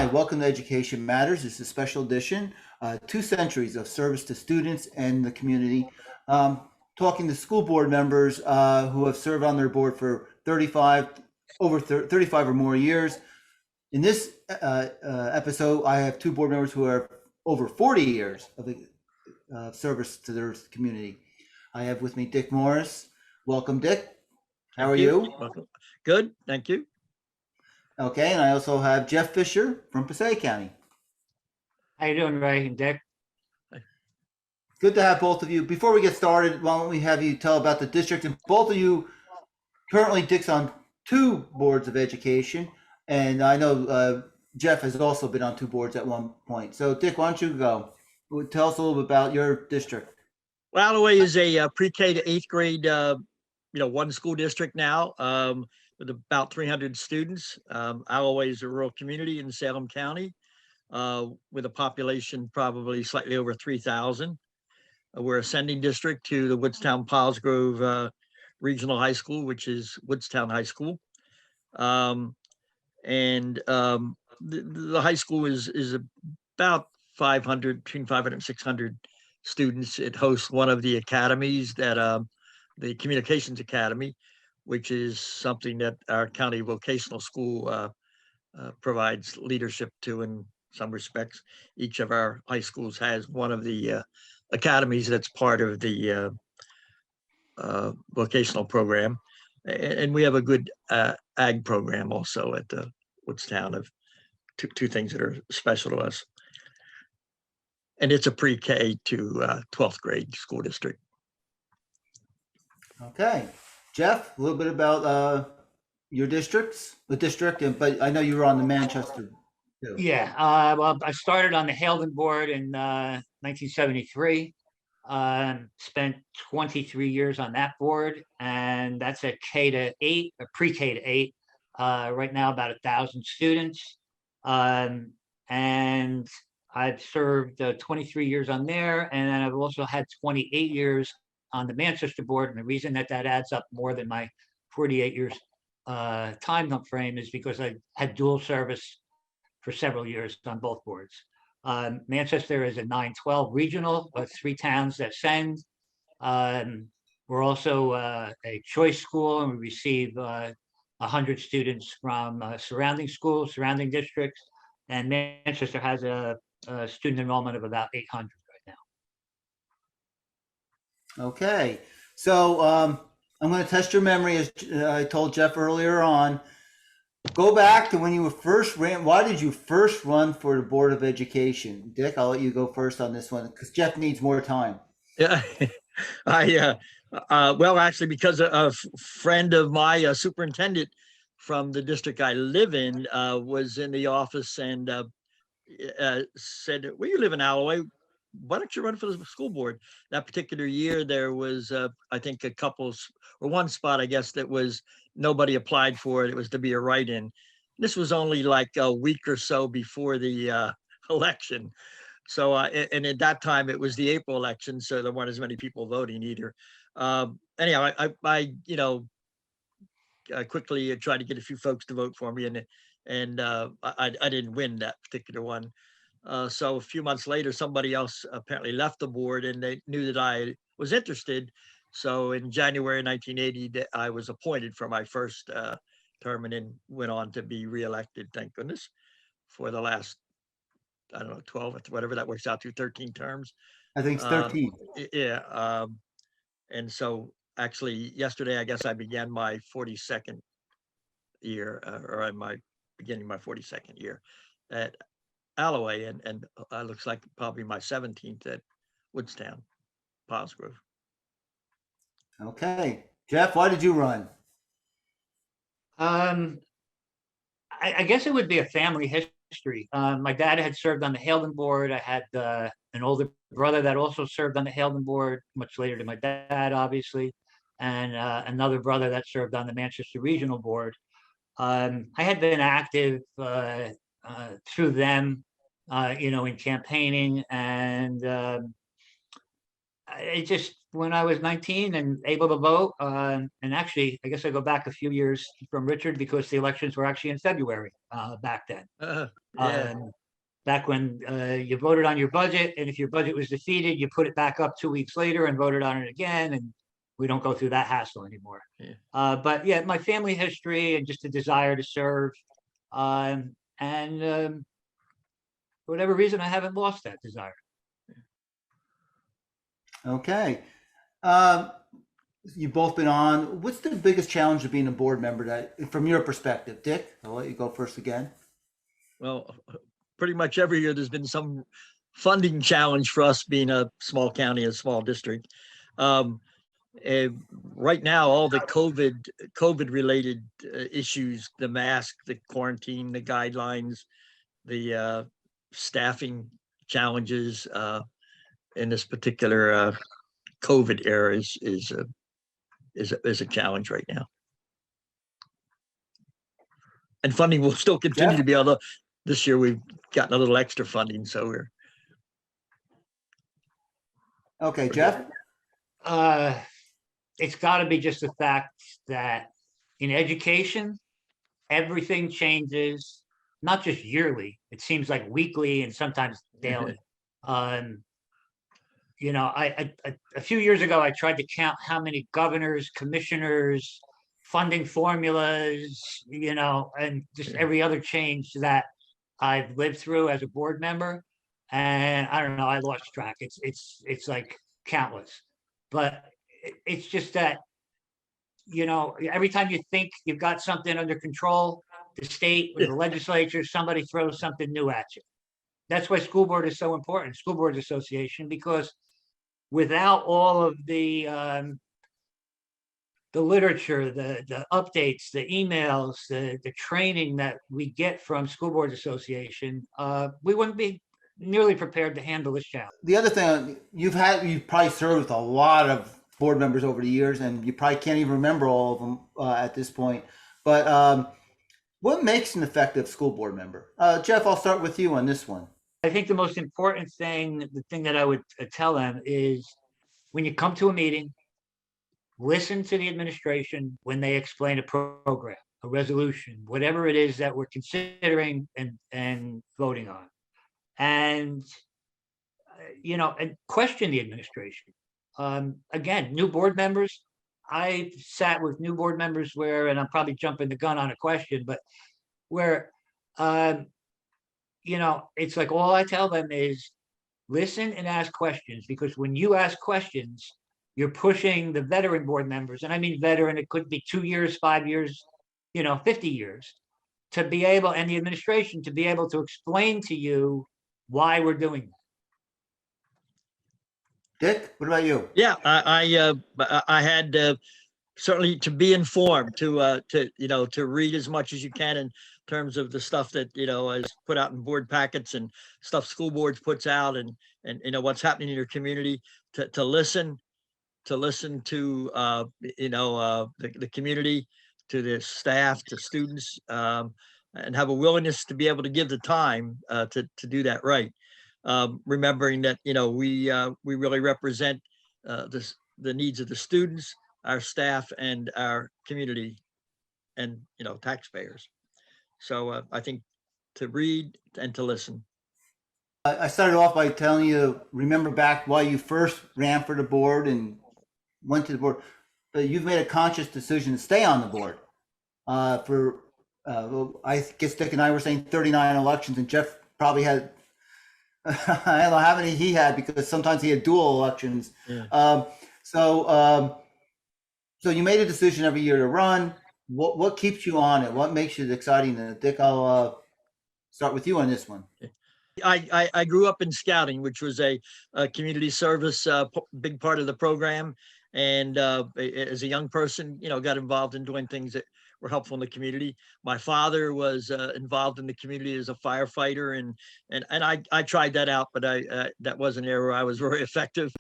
Hi, welcome to Education Matters. This is a special edition, 2 centuries of service to students and the community. Talking to school board members who have served on their board for 35 or more years. In this episode, I have 2 board members who are over 40 years of service to their community. I have with me Dick Morris. Welcome, Dick. How are you? Welcome. Good, thank you. Okay, and I also have Jeff Fischer from Passaic County. How you doing, Ray and Dick? Good to have both of you. Before we get started, why don't we have you tell about the district? And both of you, currently Dick's on 2 boards of education, and I know Jeff has also been on 2 boards at one point. So Dick, why don't you go? Tell us a little bit about your district. Well, Alloway is a pre-K to 8th grade, one school district now, with about 300 students. Alloway is a rural community in Salem County, with a population probably slightly over 3,000. We're a sending district to the Woodstown-Paulsgrove Regional High School, which is Woodstown High School. The high school is about between 500 and 600 students. It hosts one of the academies that the Communications Academy, which is something that our county vocational school provides leadership to in some respects. Each of our high schools has one of the academies that's part of the vocational program. And we have a good ag program also at the Woodstown of two things that are special to us. And it's a pre-K to 12th grade school district. Okay, Jeff, a little bit about your district, but I know you were on the Manchester too. Yeah, well, I started on the Halden board in 1973. Spent 23 years on that board, and that's a K to 8, a pre-K to 8. Right now, about 1,000 students, and I've served 23 years on there, and then I've also had 28 years on the Manchester board. And the reason that adds up more than my 48 years time frame is because I had dual service for several years on both boards. Manchester is a 912 regional with 3 towns that send. We're also a choice school, and we receive 100 students from surrounding schools, surrounding districts, and Manchester has a student enrollment of about 800 right now. Okay, so I'm going to test your memory, as I told Jeff earlier on. Go back to when you were first ran. Why did you first run for the Board of Education? Dick, I'll let you go first on this one because Jeff needs more time. Yeah, well, actually, because a friend of my superintendent from the district I live in was in the office and said, well, you live in Alloway, why don't you run for the school board? That particular year, there was, I think, one spot, I guess, that was nobody applied for it. It was to be a write-in. This was only like a week or so before the election. So, and at that time, it was the April election, so there weren't as many people voting either. Anyhow, I quickly tried to get a few folks to vote for me, and I didn't win that particular one. So a few months later, somebody else apparently left the board, and they knew that I was interested. So in January 1980, I was appointed for my first term, and then went on to be reelected, thank goodness, for the last, I don't know, 12, whatever that works out to, 13 terms. I think it's 13. Yeah. And so actually yesterday, I guess I began my 42nd year, or am I beginning my 42nd year at Alloway, and looks like probably my 17th at Woodstown, Paulsgrove. Okay, Jeff, why did you run? I guess it would be a family history. My dad had served on the Halden board. I had an older brother that also served on the Halden board, much later to my dad, obviously, and another brother that served on the Manchester Regional board. I had been active through them, in campaigning, and it just, when I was 19 and able to vote, and actually, I guess I go back a few years from Richard because the elections were actually in February back then. Yeah. Back when you voted on your budget, and if your budget was defeated, you put it back up 2 weeks later and voted on it again, and we don't go through that hassle anymore. Yeah. But yeah, my family history and just a desire to serve, and for whatever reason, I haven't lost that desire. Okay. You've both been on. What's the biggest challenge of being a board member from your perspective? Dick, I'll let you go first again. Well, pretty much every year there's been some funding challenge for us being a small county, a small district. Right now, all the COVID related issues, the mask, the quarantine, the guidelines, the staffing challenges in this particular COVID era is a challenge right now. And funding will still continue to be, although this year we've gotten a little extra funding, so we're okay. Jeff? It's got to be just the fact that in education, everything changes, not just yearly. It seems like weekly and sometimes daily. You know, a few years ago, I tried to count how many governors, commissioners, funding formulas, you know, and just every other change that I've lived through as a board member. And I don't know, I lost track. It's like countless. But it's just that, you know, every time you think you've got something under control, the state or the legislature, somebody throws something new at you. That's why school board is so important, school boards association, because without all of the literature, the updates, the emails, the training that we get from school boards association, we wouldn't be nearly prepared to handle this challenge. The other thing, you've probably served with a lot of board members over the years, and you probably can't even remember all of them at this point. But what makes an effective school board member? Jeff, I'll start with you on this one. I think the most important thing, the thing that I would tell them is when you come to a meeting, listen to the administration when they explain a program, a resolution, whatever it is that we're considering and voting on. And, you know, and question the administration. Again, new board members, I've sat with new board members where, and I'm probably jumping the gun on a question, but where, you know, it's like all I tell them is listen and ask questions, because when you ask questions, you're pushing the veteran board members, and I mean veteran, it could be 2 years, 5 years, you know, 50 years, to be able, and the administration to be able to explain to you why we're doing that. Dick, what about you? Yeah, I had certainly to be informed, to you know, to read as much as you can in terms of the stuff that, you know, is put out in board packets and stuff school boards puts out, and you know what's happening in your community, to listen to you know, the community, to the staff, to students, and have a willingness to be able to give the time to do that right. Remembering that, you know, we really represent the needs of the students, our staff, and our community, and, you know, taxpayers. So I think to read and to listen. I started off by telling you, remember back why you first ran for the board and went to the board. But you've made a conscious decision to stay on the board for, I guess Dick and I were saying 39 elections, and Jeff probably had, I don't know how many he had, because sometimes he had dual elections. Yeah. So you made a decision every year to run. What keeps you on it? What makes it exciting? And Dick, I'll start with you on this one. I grew up in scouting, which was a community service, big part of the program. And as a young person, you know, got involved in doing things that were helpful in the community. My father was involved in the community as a firefighter, and I tried that out, but that wasn't an area where I was very effective.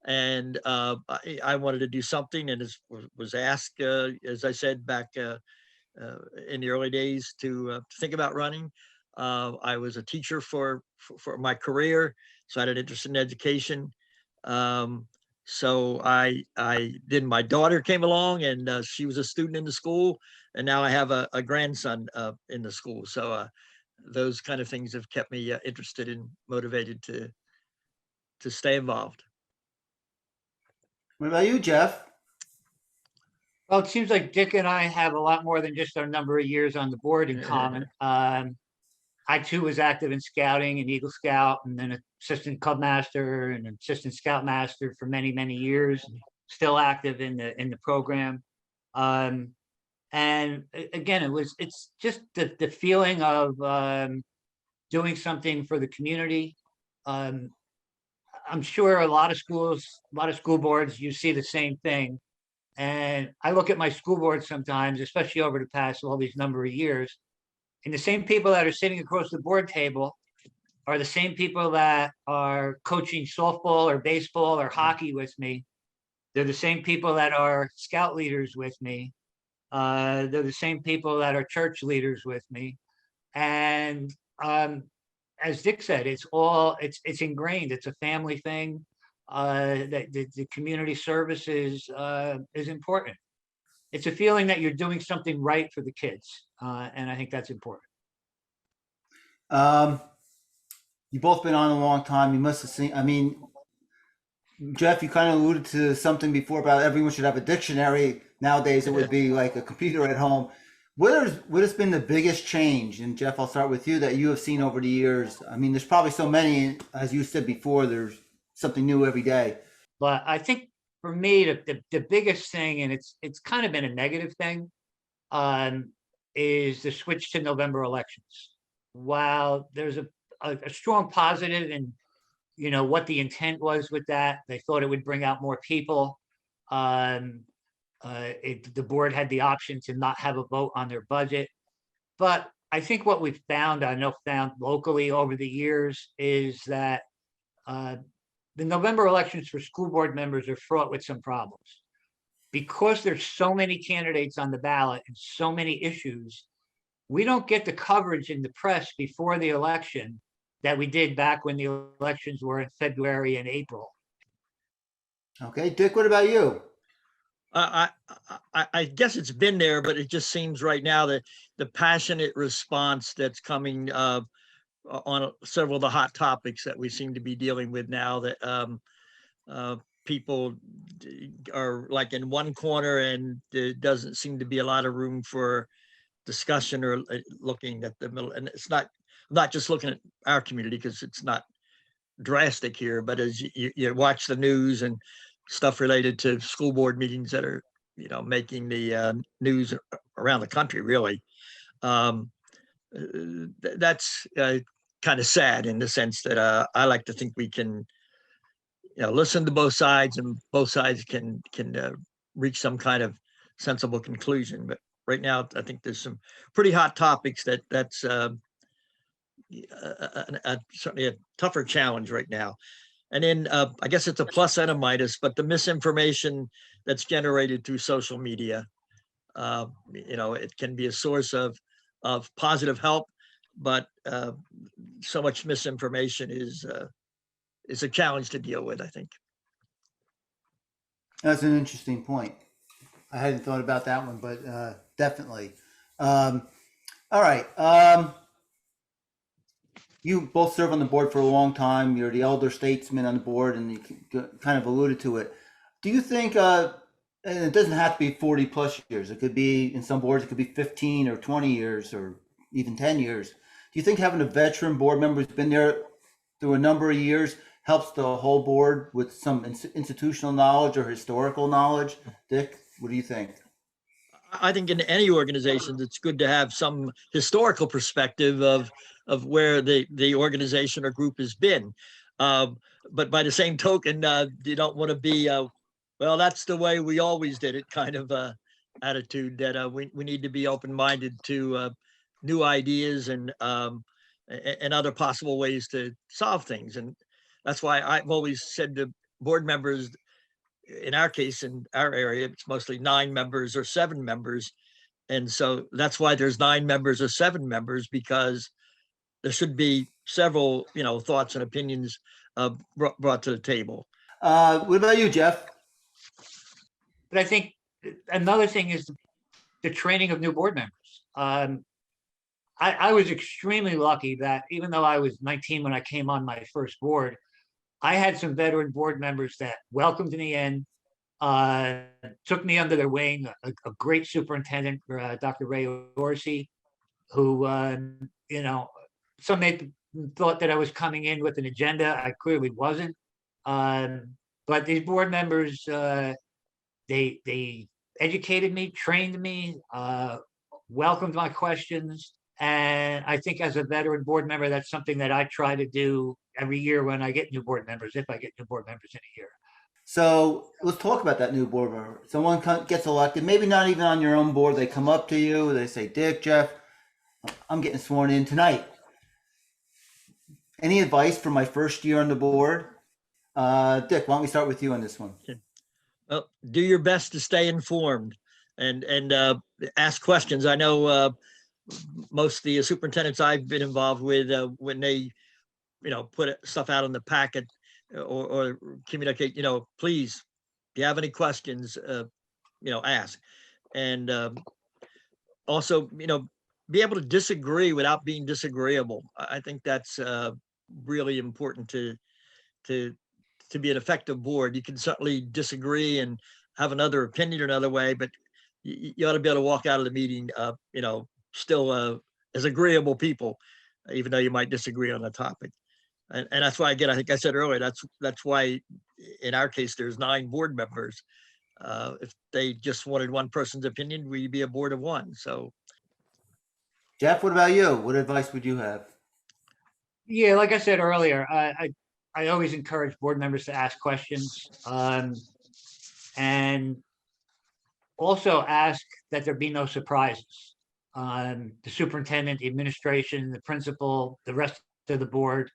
And I wanted to do something, and was asked, as I said, back in the early days, to think about running. I was a teacher for my career, so I had an interest in education. So I did. My daughter came along, and she was a student in the school, and now I have a grandson in the school. So those kind of things have kept me interested and motivated to stay involved. What about you, Jeff? Well, it seems like Dick and I have a lot more than just our number of years on the board in common. I too was active in scouting and Eagle Scout, and then assistant club master and assistant scout master for many, many years. Still active in the program. And again, it's just the feeling of doing something for the community. I'm sure a lot of schools, a lot of school boards, you see the same thing. And I look at my school board sometimes, especially over the past all these number of years, and the same people that are sitting across the board table are the same people that are coaching softball or baseball or hockey with me. They're the same people that are scout leaders with me. They're the same people that are church leaders with me. And as Dick said, it's ingrained. It's a family thing. That the community service is important. It's a feeling that you're doing something right for the kids, and I think that's important. You both been on a long time. You must have seen. I mean, Jeff, you kind of alluded to something before about everyone should have a dictionary. Nowadays, it would be like a computer at home. What has been the biggest change? And Jeff, I'll start with you that you have seen over the years. I mean, there's probably so many, as you said before. There's something new every day. But I think for me, the biggest thing, and it's kind of been a negative thing, is the switch to November elections. While there's a strong positive in, what the intent was with that, they thought it would bring out more people. The board had the option to not have a vote on their budget. But I think what we've found locally over the years is that the November elections for school board members are fraught with some problems. Because there's so many candidates on the ballot and so many issues, we don't get the coverage in the press before the election that we did back when the elections were in February and April. Okay, Dick, what about you? I guess it's been there, but it just seems right now that the passionate response that's coming on several of the hot topics that we seem to be dealing with now, that people are like in one corner and there doesn't seem to be a lot of room for discussion or looking at the middle. And it's not just looking at our community because it's not drastic here, but as you watch the news and stuff related to school board meetings that are, making the news around the country, really. That's kind of sad in the sense that I like to think we can, listen to both sides and both sides can reach some kind of sensible conclusion. But right now, I think there's some pretty hot topics that's certainly a tougher challenge right now. And then I guess it's a plus and a minus, but the misinformation that's generated through social media, it can be a source of positive help, but so much misinformation is a challenge to deal with, I think. That's an interesting point. I hadn't thought about that one, but definitely. All right. You both serve on the board for a long time. You're the elder statesman on the board, and you kind of alluded to it. Do you think, and it doesn't have to be 40 plus years, it could be, in some boards, it could be 15 or 20 years or even 10 years. Do you think having a veteran board member who's been there through a number of years helps the whole board with some institutional knowledge or historical knowledge? Dick, what do you think? I think in any organization, it's good to have some historical perspective of where the organization or group has been. But by the same token, you don't want to be, well, that's the way we always did it kind of attitude, that we need to be open-minded to new ideas and other possible ways to solve things. And that's why I've always said to board members, in our case, in our area, it's mostly 9 members or 7 members. And so that's why there's 9 members or 7 members, because there should be several, thoughts and opinions brought to the table. What about you, Jeff? But I think another thing is the training of new board members. I was extremely lucky that even though I was 19 when I came on my first board, I had some veteran board members that welcomed me in, uh, took me under their wing. A great superintendent, Dr. Ray Orsi, who, some may thought that I was coming in with an agenda. I clearly wasn't. But these board members, they educated me, trained me, welcomed my questions. And I think as a veteran board member, that's something that I try to do every year when I get new board members, if I get new board members in a year. So let's talk about that new board member. Someone gets elected, maybe not even on your own board. They come up to you, they say, Dick, Jeff, I'm getting sworn in tonight. Any advice for my first year on the board? Dick, why don't we start with you on this one? Well, do your best to stay informed and ask questions. I know most of the superintendents I've been involved with, when they, put stuff out in the packet or communicate, please, if you have any questions, ask. And also, be able to disagree without being disagreeable. I think that's really important to be an effective board. You can certainly disagree and have another opinion or another way, but you ought to be able to walk out of the meeting, still as agreeable people, even though you might disagree on the topic. And that's why, again, I think I said earlier, that's why in our case, there's 9 board members. If they just wanted one person's opinion, we'd be a board of one. So, Jeff, what about you? What advice would you have? Yeah, like I said earlier, I always encourage board members to ask questions, and also ask that there be no surprises. The superintendent, the administration, the principal, the rest of the board.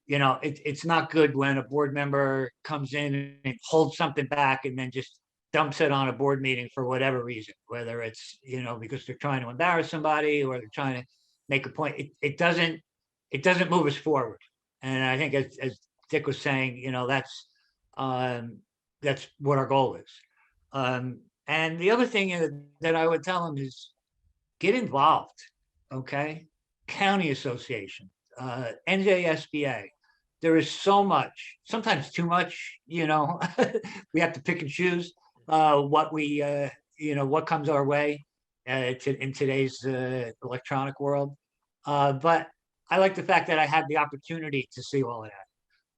It's not good when a board member comes in and holds something back and then just dumps it on a board meeting for whatever reason, whether it's, because they're trying to embarrass somebody or they're trying to make a point. It doesn't move us forward. And I think as Dick was saying, that's what our goal is. And the other thing that I would tell them is get involved. Okay. County association, NJSBA. There is so much, sometimes too much, we have to pick and choose what we, what comes our way in today's electronic world. But I like the fact that I had the opportunity to see all of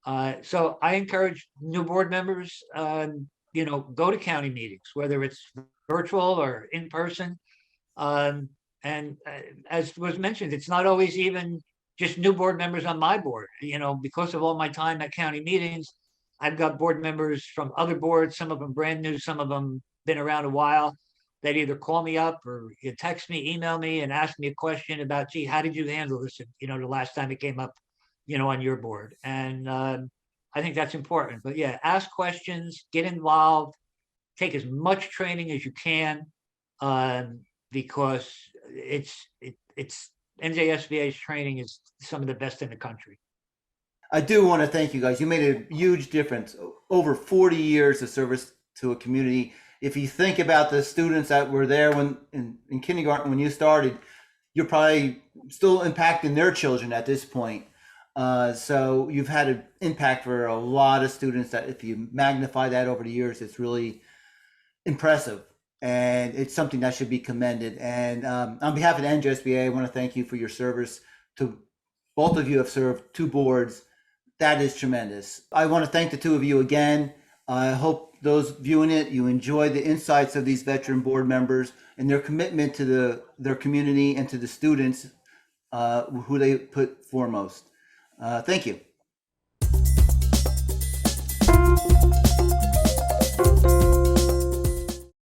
that. So I encourage new board members, go to county meetings, whether it's virtual or in person. And as was mentioned, it's not always even just new board members on my board. Because of all my time at county meetings, I've got board members from other boards, some of them brand new, some of them been around a while, that either call me up or you text me, email me and ask me a question about, gee, how did you handle this? The last time it came up, on your board. And I think that's important. But yeah, ask questions, get involved, take as much training as you can, because it's NJSBA's training is some of the best in the country. I do want to thank you guys. You made a huge difference. Over 40 years of service to a community. If you think about the students that were there when in kindergarten when you started, you're probably still impacting their children at this point. So you've had an impact for a lot of students that if you magnify that over the years, it's really impressive. And it's something that should be commended. And on behalf of the NJSBA, I want to thank you for your service. To both of you have served 2 boards. That is tremendous. I want to thank the 2 of you again. I hope those viewing it, you enjoy the insights of these veteran board members and their commitment to their community and to the students who they put foremost. Thank you.